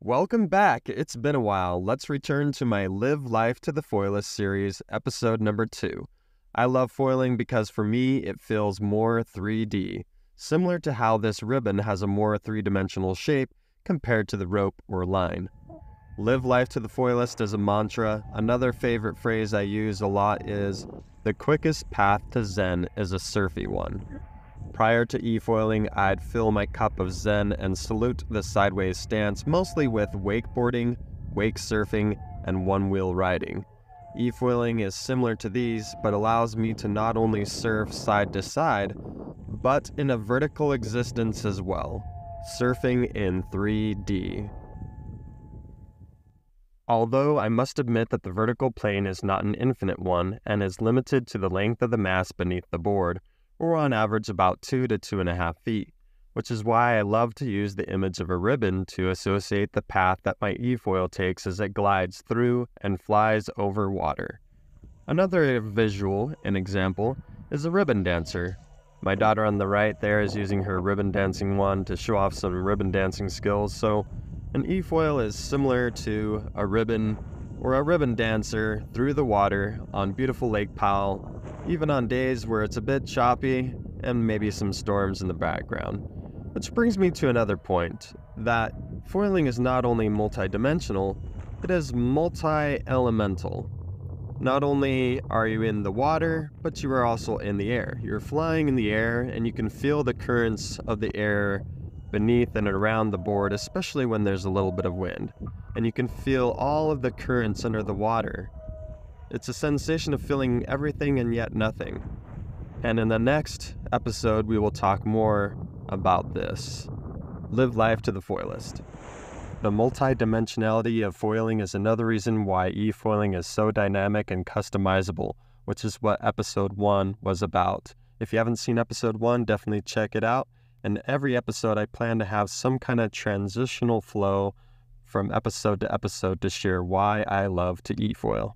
Welcome back. It's been a while. Let's return to my Live Life to the Foilest series, episode number 2. I love foiling because for me, it feels more 3D, similar to how this ribbon has a more three-dimensional shape compared to the rope or line. Live life to the Foilest is a mantra. Another favorite phrase I use a lot is, the quickest path to Zen is a surfy one. Prior to eFoiling, I'd fill my cup of Zen and salute the sideways stance mostly with wakeboarding, wake surfing, and one-wheel riding. eFoiling is similar to these, but allows me to not only surf side to side, but in a vertical existence as well, surfing in 3D. Although I must admit that the vertical plane is not an infinite one and is limited to the length of the mast beneath the board, or on average about 2 to 2.5 feet, which is why I love to use the image of a ribbon to associate the path that my eFoil takes as it glides through and flies over water. Another visual, an example, is a ribbon dancer. My daughter on the right there is using her ribbon dancing wand to show off some ribbon dancing skills, so an eFoil is similar to a ribbon or a ribbon dancer through the water on beautiful Lake Powell, even on days where it's a bit choppy and maybe some storms in the background. Which brings me to another point, that foiling is not only multidimensional, it is multi-elemental. Not only are you in the water, but you are also in the air. You're flying in the air and you can feel the currents of the air beneath and around the board, especially when there's a little bit of wind. And you can feel all of the currents under the water. It's a sensation of feeling everything and yet nothing. And in the next episode, we will talk more about this. Live life to the Foilest. The multidimensionality of foiling is another reason why eFoiling is so dynamic and customizable, which is what episode 1 was about. If you haven't seen episode 1, definitely check it out. And every episode, I plan to have some kind of transitional flow from episode to episode to share why I love to eFoil.